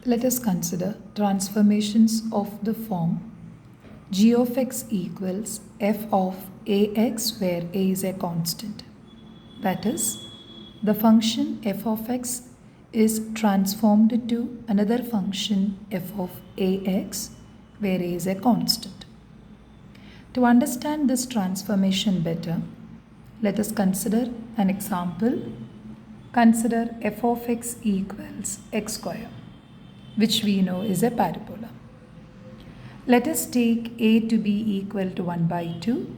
Let us consider transformations of the form g of x equals f of ax where a is a constant. That is, the function f of x is transformed to another function f of ax where a is a constant. To understand this transformation better, let us consider an example. Consider f of x equals x square, which we know is a parabola. Let us take a to be equal to 1 by 2.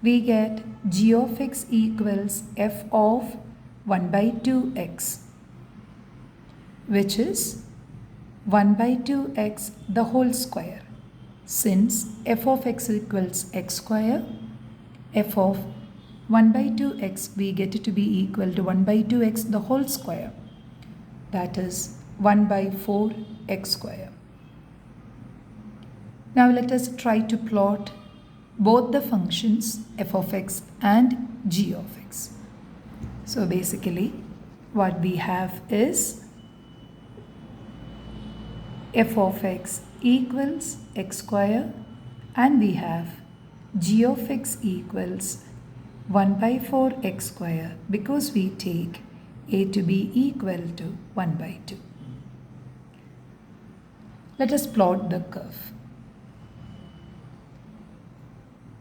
We get g of x equals f of 1 by 2x, which is 1 by 2x the whole square. Since f of x equals x square, f of 1 by 2x we get it to be equal to 1 by 2x the whole square. That is 1 by 4x square. Now let us try to plot both the functions f of x and g of x. So basically what we have is f of x equals x square and we have g of x equals 1 by 4x square because we take a to be equal to 1 by 2. Let us plot the curve.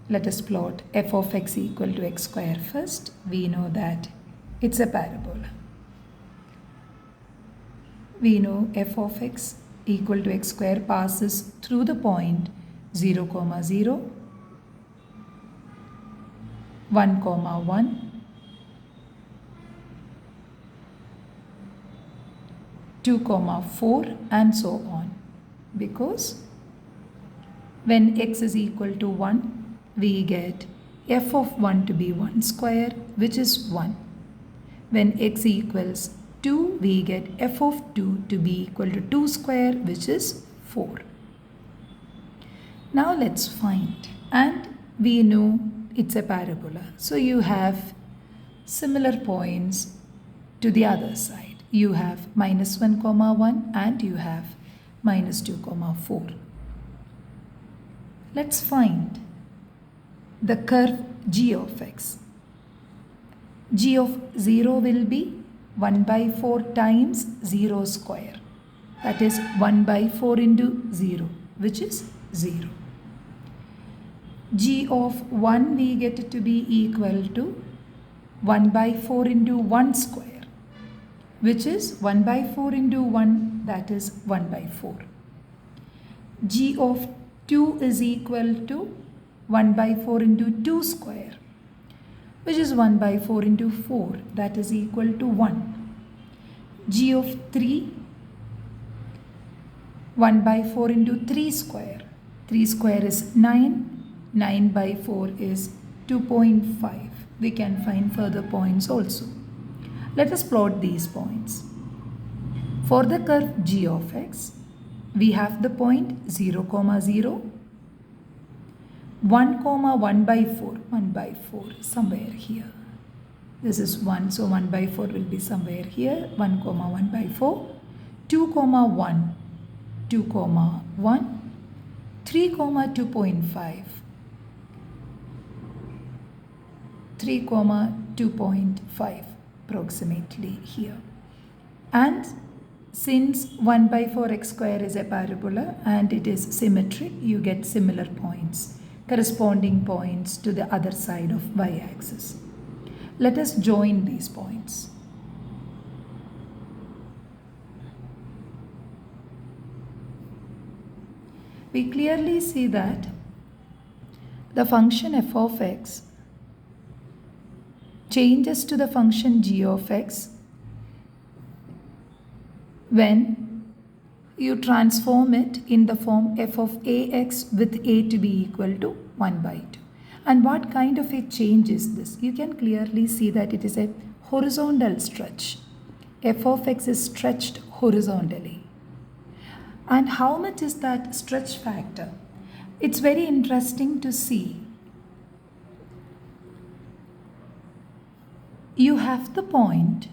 Let us plot f of x equal to x square first. We know that it's a parabola. We know f of x equal to x square passes through the point 0, 0, 1, 1, 2, 4 and so on, because when x is equal to 1 we get f of 1 to be 1 square, which is 1. When x equals 2 we get f of 2 to be equal to 2 square, which is 4. Now let's find, and we know it's a parabola. So you have similar points to the other side. You have minus 1, 1 and you have minus 2, 4. Let's find the curve g of x. G of 0 will be 1 by 4 times 0 square. That is 1 by 4 into 0, which is 0. G of 1 we get it to be equal to 1 by 4 into 1 square, which is 1 by 4 into 1, that is 1 by 4. G of 2 is equal to 1 by 4 into 2 square, which is 1 by 4 into 4, that is equal to 1. G of 3, 1 by 4 into 3 square. 3 square is 9. 9 by 4 is 2.5. We can find further points also. Let us plot these points. For the curve g of x, we have the point 0, 0, 1, 1 by 4. 1 by 4 somewhere here. This is 1, so 1 by 4 will be somewhere here. 1, 1 by 4. 2, 1, 2, 1, 3, 2.5. 3, 2.5 approximately here. And since 1 by 4x square is a parabola and it is symmetric, you get similar points, corresponding points to the other side of y-axis. Let us join these points. We clearly see that the function f of x changes to the function g of x when you transform it in the form f of ax with a to be equal to 1 by 2. And what kind of a change is this? You can clearly see that it is a horizontal stretch. F of x is stretched horizontally. And how much is that stretch factor? It's very interesting to see. You have the point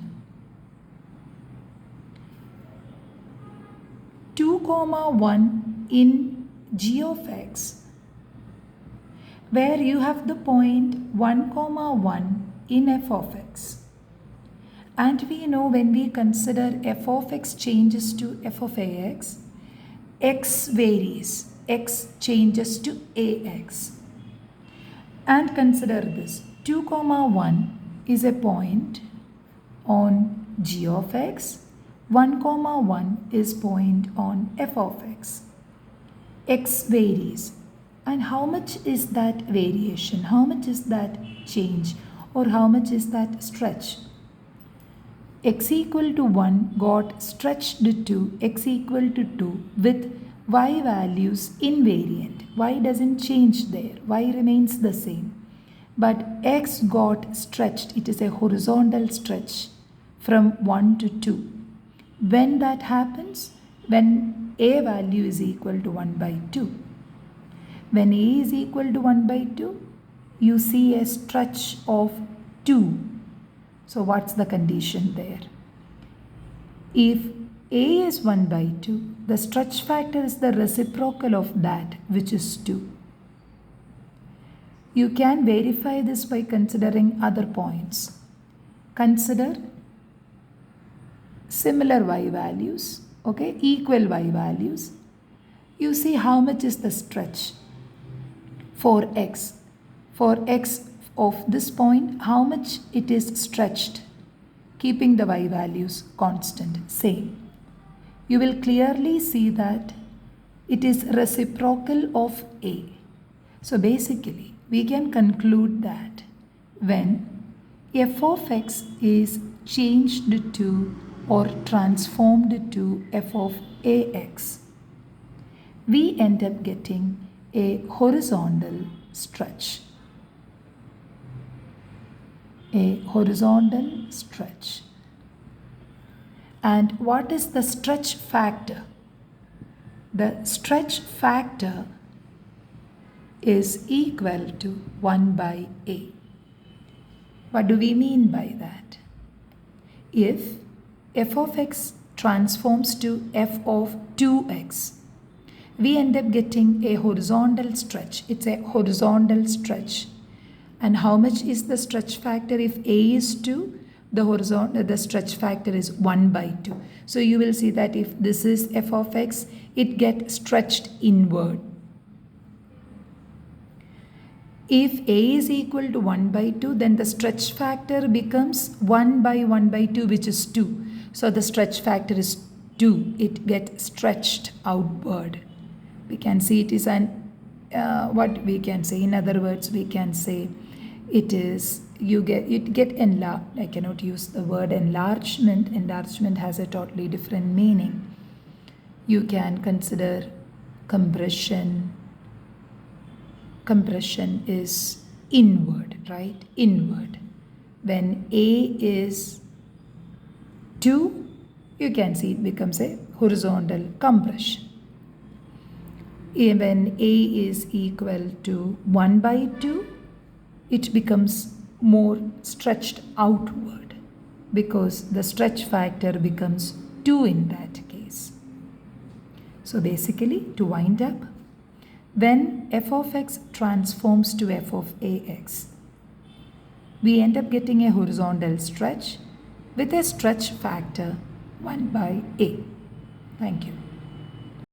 comma 1 in g of x, where you have the point 1 comma 1 in f of x. And we know when we consider f of x changes to f of ax, x varies, x changes to ax. And consider this, 2 comma 1 is a point on g of x, 1 comma 1 is point on f of x. X varies. And how much is that variation? How much is that change? Or how much is that stretch? X equal to 1 got stretched to x equal to 2 with y values invariant. Y doesn't change there. Y remains the same. But x got stretched. It is a horizontal stretch from 1 to 2. When that happens? When a value is equal to 1 by 2. When a is equal to 1 by 2, you see a stretch of 2. So what's the condition there? If a is 1 by 2, the stretch factor is the reciprocal of that, which is 2. You can verify this by considering other points. Consider similar y values, okay, equal y values. You see how much is the stretch for x. For x of this point, how much it is stretched, keeping the y values constant, same. You will clearly see that it is reciprocal of a. So basically, we can conclude that when f of x is changed to or transformed to f of ax, we end up getting a horizontal stretch. A horizontal stretch. And what is the stretch factor? The stretch factor is equal to 1 by a. What do we mean by that? If f of x transforms to f of 2x, we end up getting a horizontal stretch. It's a horizontal stretch. And how much is the stretch factor? If a is 2, the stretch factor is 1 by 2. So you will see that if this is f of x, it gets stretched inward. If a is equal to 1 by 2, then the stretch factor becomes 1 by 1 by 2, which is 2. So the stretch factor is 2. It gets stretched outward. We can see it is what we can say. In other words, we can say it get enlarged. I cannot use the word enlargement. Enlargement has a totally different meaning. You can consider compression. Compression is inward, right? Inward. When a is 2, you can see it becomes a horizontal compression. When a is equal to 1 by 2, it becomes more stretched outward because the stretch factor becomes 2 in that case. So basically, to wind up, when f of x transforms to f of ax, we end up getting a horizontal stretch with a stretch factor 1 by a. Thank you.